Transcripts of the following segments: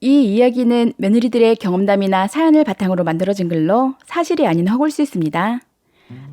이 이야기는 며느리들의 경험담이나 사연을 바탕으로 만들어진 글로 사실이 아닌 허굴수있습니다.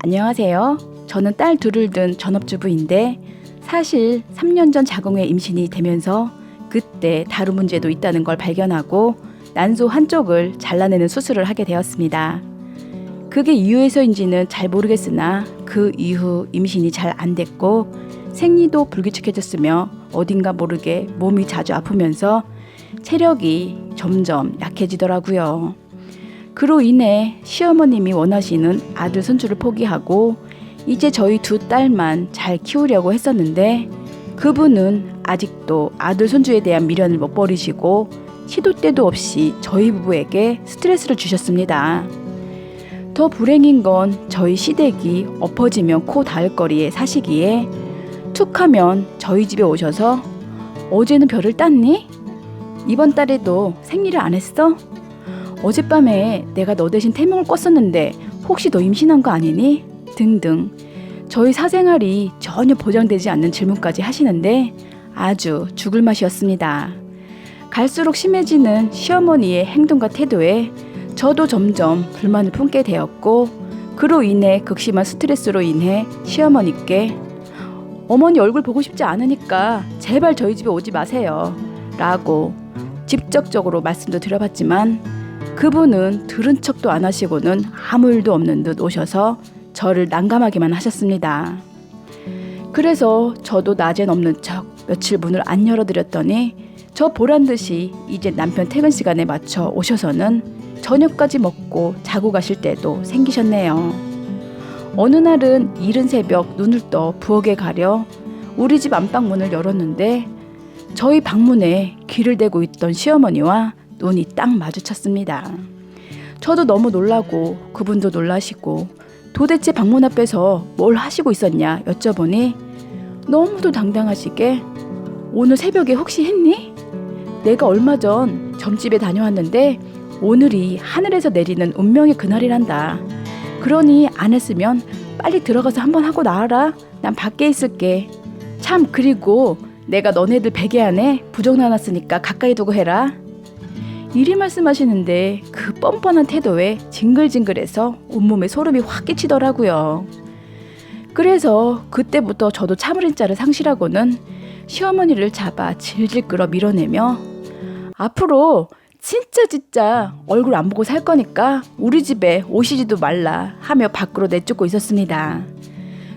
안녕하세요. 저는 딸 둘을 둔 전업주부인데 사실 3년 전 자궁에 임신이 되면서 그때 다루 문제도 있다는 걸 발견하고 난소 한쪽을 잘라내는 수술을 하게 되었습니다. 그게 이유에서인지는 잘 모르겠으나 그 이후 임신이 잘 안 됐고 생리도 불규칙해졌으며 어딘가 모르게 몸이 자주 아프면서 체력이 점점 약해지더라고요. 그로 인해 시어머님이 원하시는 아들 손주를 포기하고 이제 저희 두 딸만 잘 키우려고 했었는데 그분은 아직도 아들 손주에 대한 미련을 못 버리시고 시도 때도 없이 저희 부부에게 스트레스를 주셨습니다. 더 불행인 건 저희 시댁이 엎어지면 코 닿을 거리에 사시기에 툭하면 저희 집에 오셔서 어제는 별을 땄니? 이번 달에도 생리를 안 했어? 어젯밤에 내가 너 대신 태몽을 꿨었는데 혹시 너 임신한 거 아니니? 등등 저희 사생활이 전혀 보장되지 않는 질문까지 하시는데 아주 죽을 맛이었습니다. 갈수록 심해지는 시어머니의 행동과 태도에 저도 점점 불만을 품게 되었고 그로 인해 극심한 스트레스로 인해 시어머니께 어머니 얼굴 보고 싶지 않으니까 제발 저희 집에 오지 마세요 라고 직접적으로 말씀도 드려봤지만 그분은 들은 척도 안 하시고는 아무 일도 없는 듯 오셔서 저를 난감하게만 하셨습니다. 그래서 저도 낮엔 없는 척 며칠 문을 안 열어드렸더니 저 보란듯이 이제 남편 퇴근 시간에 맞춰 오셔서는 저녁까지 먹고 자고 가실 때도 생기셨네요. 어느 날은 이른 새벽 눈을 떠 부엌에 가려 우리 집 안방 문을 열었는데 저희 방문에 귀를 대고 있던 시어머니와 눈이 딱 마주쳤습니다. 저도 너무 놀라고 그분도 놀라시고 도대체 방문 앞에서 뭘 하시고 있었냐 여쭤보니 너무도 당당하시게 오늘 새벽에 혹시 했니? 내가 얼마 전 점집에 다녀왔는데 오늘이 하늘에서 내리는 운명의 그날이란다. 그러니 안 했으면 빨리 들어가서 한번 하고 나와라. 난 밖에 있을게. 참 그리고 내가 너네들 베개 안에 부적 넣어놨으니까 가까이 두고 해라. 이리 말씀하시는데 그 뻔뻔한 태도에 징글징글해서 온몸에 소름이 확 끼치더라고요. 그래서 그때부터 저도 참을인 자를 상실하고는 시어머니를 잡아 질질 끌어 밀어내며 앞으로 진짜 얼굴 안 보고 살 거니까 우리 집에 오시지도 말라 하며 밖으로 내쫓고 있었습니다.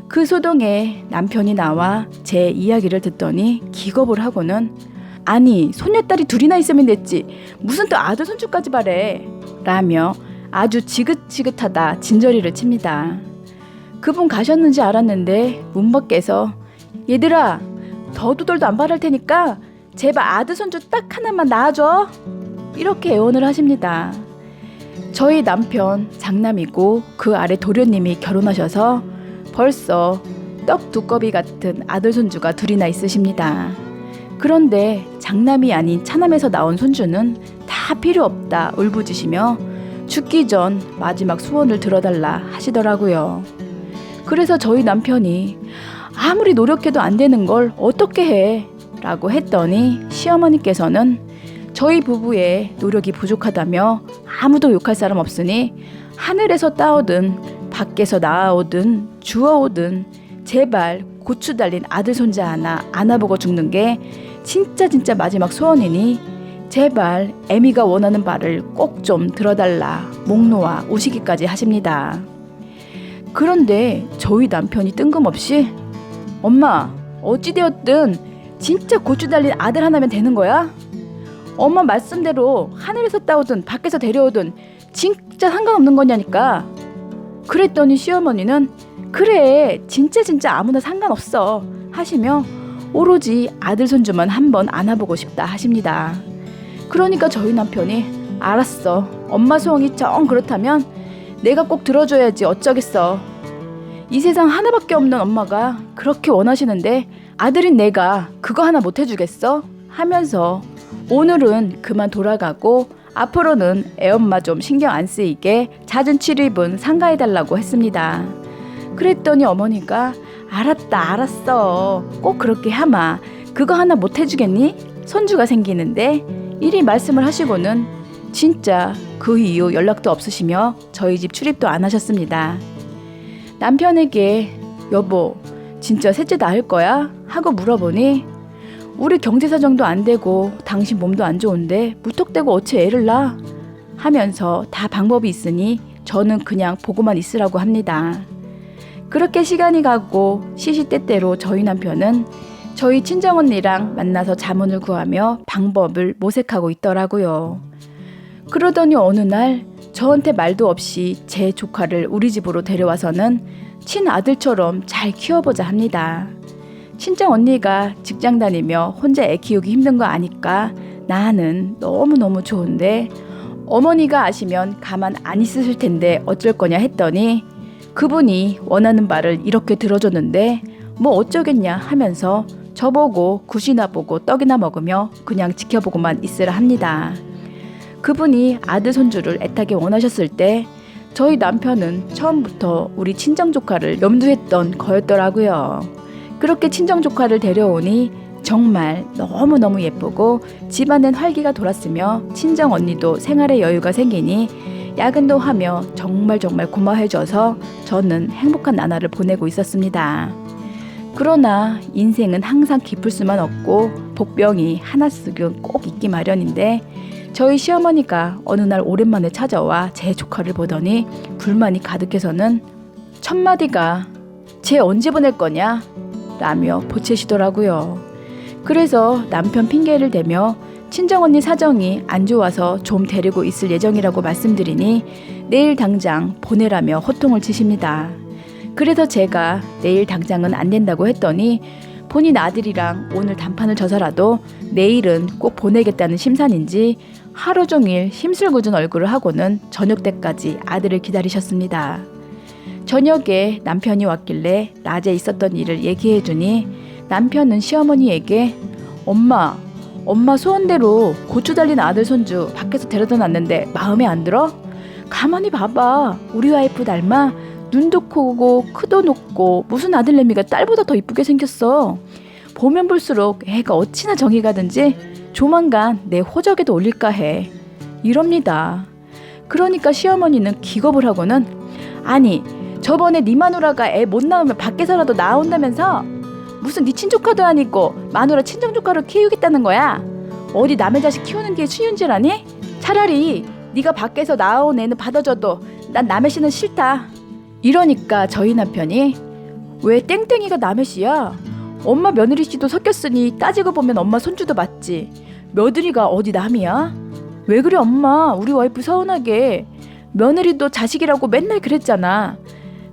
그 소동에 남편이 나와 제 이야기를 듣더니 기겁을 하고는 아니 손녀딸이 둘이나 있으면 됐지 무슨 또 아들 손주까지 바래 라며 아주 지긋지긋하다 진저리를 칩니다. 그분 가셨는지 알았는데 문 밖에서 얘들아 더도덜도 안 바랄 테니까 제발 아들 손주 딱 하나만 낳아줘 이렇게 애원을 하십니다. 저희 남편 장남이고 그 아래 도련님이 결혼하셔서 벌써 떡 두꺼비 같은 아들 손주가 둘이나 있으십니다. 그런데 장남이 아닌 차남에서 나온 손주는 다 필요 없다 울부짖으며 죽기 전 마지막 소원을 들어달라 하시더라고요. 그래서 저희 남편이 아무리 노력해도 안 되는 걸 어떻게 해? 라고 했더니 시어머니께서는 저희 부부의 노력이 부족하다며 아무도 욕할 사람 없으니 하늘에서 따오든 밖에서 나아오든 주워오든 제발 고추 달린 아들 손자 하나 안아보고 죽는 게 진짜 마지막 소원이니 제발 애미가 원하는 바를 꼭 좀 들어달라 목 놓아 우시기까지 하십니다. 그런데 저희 남편이 뜬금없이 엄마 어찌되었든 진짜 고추 달린 아들 하나면 되는 거야? 엄마 말씀대로 하늘에서 따오든 밖에서 데려오든 진짜 상관없는 거냐니까. 그랬더니 시어머니는 그래 진짜 아무나 상관없어 하시며 오로지 아들 손주만 한번 안아보고 싶다 하십니다. 그러니까 저희 남편이 알았어 엄마 소원이 정 그렇다면 내가 꼭 들어줘야지 어쩌겠어. 이 세상 하나밖에 없는 엄마가 그렇게 원하시는데 아들인 내가 그거 하나 못 해주겠어? 하면서 오늘은 그만 돌아가고 앞으로는 애엄마 좀 신경 안 쓰이게 잦은 출입은 삼가해달라고 했습니다. 그랬더니 어머니가 알았어 꼭 그렇게 하마 그거 하나 못 해주겠니? 손주가 생기는데 이리 말씀을 하시고는 진짜 그 이후 연락도 없으시며 저희 집 출입도 안 하셨습니다. 남편에게 여보 진짜 셋째 낳을 거야? 하고 물어보니 우리 경제사정도 안 되고 당신 몸도 안 좋은데 무턱대고 어찌 애를 낳아? 하면서 다 방법이 있으니 저는 그냥 보고만 있으라고 합니다. 그렇게 시간이 가고 시시때때로 저희 남편은 저희 친정언니랑 만나서 자문을 구하며 방법을 모색하고 있더라고요. 그러더니 어느 날 저한테 말도 없이 제 조카를 우리 집으로 데려와서는 친아들처럼 잘 키워보자 합니다. 친정언니가 직장 다니며 혼자 애 키우기 힘든 거 아니까 나는 너무너무 좋은데 어머니가 아시면 가만 안 있으실 텐데 어쩔 거냐 했더니 그분이 원하는 바를 이렇게 들어줬는데 뭐 어쩌겠냐 하면서 저보고 굿이나 보고 떡이나 먹으며 그냥 지켜보고만 있으라 합니다. 그분이 아들 손주를 애타게 원하셨을 때 저희 남편은 처음부터 우리 친정조카를 염두했던 거였더라고요. 그렇게 친정조카를 데려오니 정말 너무너무 예쁘고 집안엔 활기가 돌았으며 친정언니도 생활에 여유가 생기니 야근도 하며 정말 고마워해줘서 저는 행복한 나날을 보내고 있었습니다. 그러나 인생은 항상 깊을 수만 없고 복병이 하나씩은 꼭 있기 마련인데 저희 시어머니가 어느 날 오랜만에 찾아와 제 조카를 보더니 불만이 가득해서는 첫마디가 쟤 언제 보낼 거냐? 라며 보채시더라고요. 그래서 남편 핑계를 대며 친정언니 사정이 안 좋아서 좀 데리고 있을 예정이라고 말씀드리니 내일 당장 보내라며 호통을 치십니다. 그래서 제가 내일 당장은 안 된다고 했더니 본인 아들이랑 오늘 단판을 져서라도 내일은 꼭 보내겠다는 심산인지 하루 종일 힘술궂은 얼굴을 하고는 저녁 때까지 아들을 기다리셨습니다. 저녁에 남편이 왔길래 낮에 있었던 일을 얘기해주니 남편은 시어머니에게 엄마 소원대로 고추 달린 아들 손주 밖에서 데려다 놨는데 마음에 안 들어? 가만히 봐봐. 우리 와이프 닮아 눈도 크고 키도 높고 무슨 아들내미가 딸보다 더 이쁘게 생겼어. 보면 볼수록 애가 어찌나 정이 가든지 조만간 내 호적에도 올릴까 해. 이럽니다. 그러니까 시어머니는 기겁을 하고는 아니 저번에 네 마누라가 애 못 낳으면 밖에서라도 나온다면서 무슨 네 친조카도 아니고 마누라 친정조카로 키우겠다는 거야? 어디 남의 자식 키우는 게 쉬운 줄 아니? 차라리 네가 밖에서 낳아온 애는 받아줘도 난 남의 씨는 싫다. 이러니까 저희 남편이 왜 땡땡이가 남의 씨야? 엄마 며느리 씨도 섞였으니 따지고 보면 엄마 손주도 맞지. 며느리가 어디 남이야? 왜 그래 엄마? 우리 와이프 서운하게. 며느리도 자식이라고 맨날 그랬잖아.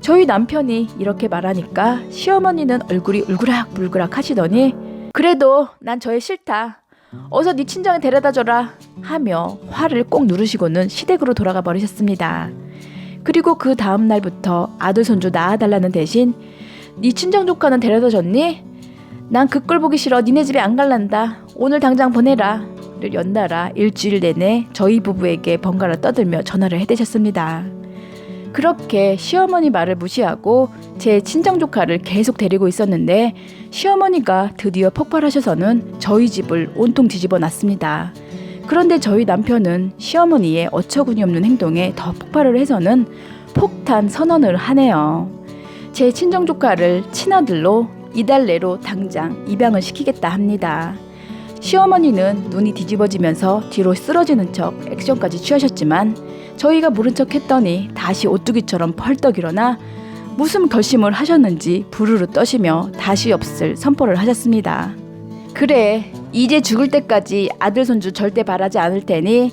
저희 남편이 이렇게 말하니까 시어머니는 얼굴이 울그락불그락 하시더니 그래도 난 저 애 싫다. 어서 네 친정에 데려다줘라 하며 화를 꼭 누르시고는 시댁으로 돌아가 버리셨습니다. 그리고 그 다음 날부터 아들 손주 낳아달라는 대신 네 친정 조카는 데려다줬니? 난 그 꼴 보기 싫어. 니네 집에 안 갈란다. 오늘 당장 보내라. 를 연달아 일주일 내내 저희 부부에게 번갈아 떠들며 전화를 해대셨습니다. 그렇게 시어머니 말을 무시하고 제 친정 조카를 계속 데리고 있었는데 시어머니가 드디어 폭발하셔서는 저희 집을 온통 뒤집어 놨습니다. 그런데 저희 남편은 시어머니의 어처구니 없는 행동에 더 폭발을 해서는 폭탄 선언을 하네요. 제 친정 조카를 친아들로 이달 내로 당장 입양을 시키겠다 합니다. 시어머니는 눈이 뒤집어지면서 뒤로 쓰러지는 척 액션까지 취하셨지만 저희가 모른 척 했더니 다시 오뚜기처럼 펄떡 일어나 무슨 결심을 하셨는지 부르르 떠시며 다시 없을 선포를 하셨습니다. 그래, 이제 죽을 때까지 아들 손주 절대 바라지 않을 테니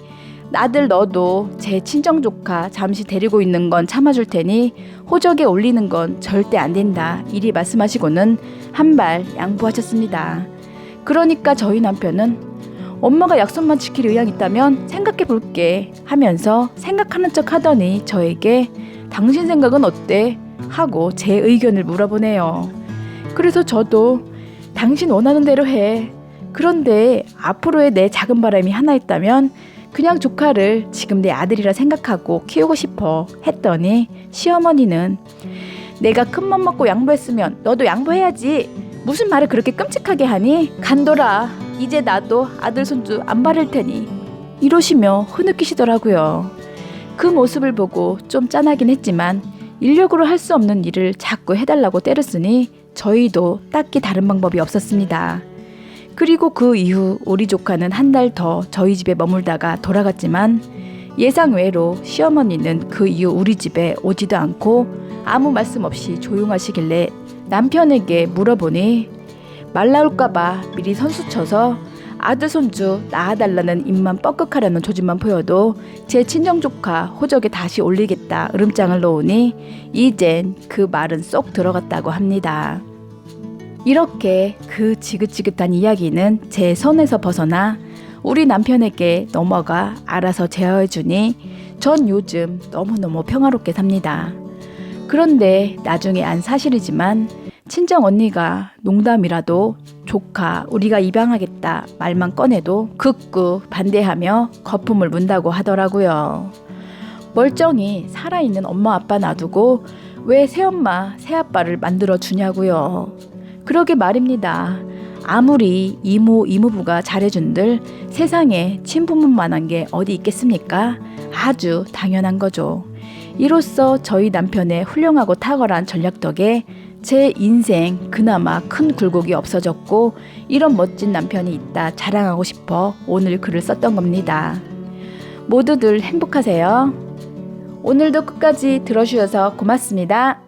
나들 너도 제 친정 조카 잠시 데리고 있는 건 참아줄 테니 호적에 올리는 건 절대 안 된다. 이리 말씀하시고는 한 발 양보하셨습니다. 그러니까 저희 남편은 엄마가 약속만 지킬 의향 있다면 생각해 볼게 하면서 생각하는 척 하더니 저에게 당신 생각은 어때? 하고 제 의견을 물어보네요. 그래서 저도 당신 원하는 대로 해. 그런데 앞으로의 내 작은 바람이 하나 있다면 그냥 조카를 지금 내 아들이라 생각하고 키우고 싶어 했더니 시어머니는 내가 큰 맘 먹고 양보했으면 너도 양보해야지. 무슨 말을 그렇게 끔찍하게 하니? 간돌아. 이제 나도 아들 손주 안 바를 테니 이러시며 흐느끼시더라고요. 그 모습을 보고 좀 짠하긴 했지만 인력으로 할 수 없는 일을 자꾸 해달라고 때렸으니 저희도 딱히 다른 방법이 없었습니다. 그리고 그 이후 우리 조카는 한 달 더 저희 집에 머물다가 돌아갔지만 예상외로 시어머니는 그 이후 우리 집에 오지도 않고 아무 말씀 없이 조용하시길래 남편에게 물어보니 말 나올까봐 미리 선수 쳐서 아들 손주 낳아달라는 입만 뻐끗하려는 조짐만 보여도 제 친정조카 호적에 다시 올리겠다 으름장을 놓으니 이젠 그 말은 쏙 들어갔다고 합니다. 이렇게 그 지긋지긋한 이야기는 제 손에서 벗어나 우리 남편에게 넘어가 알아서 제어해주니 전 요즘 너무너무 평화롭게 삽니다. 그런데 나중에 안 사실이지만 친정 언니가 농담이라도 조카 우리가 입양하겠다 말만 꺼내도 극구 반대하며 거품을 문다고 하더라고요. 멀쩡히 살아있는 엄마 아빠 놔두고 왜 새엄마 새아빠를 만들어 주냐고요. 그러게 말입니다. 아무리 이모 이모부가 잘해준들 세상에 친부모만한 게 어디 있겠습니까? 아주 당연한 거죠. 이로써 저희 남편의 훌륭하고 탁월한 전략 덕에 제 인생 그나마 큰 굴곡이 없어졌고 이런 멋진 남편이 있다 자랑하고 싶어 오늘 글을 썼던 겁니다. 모두들 행복하세요. 오늘도 끝까지 들어주셔서 고맙습니다.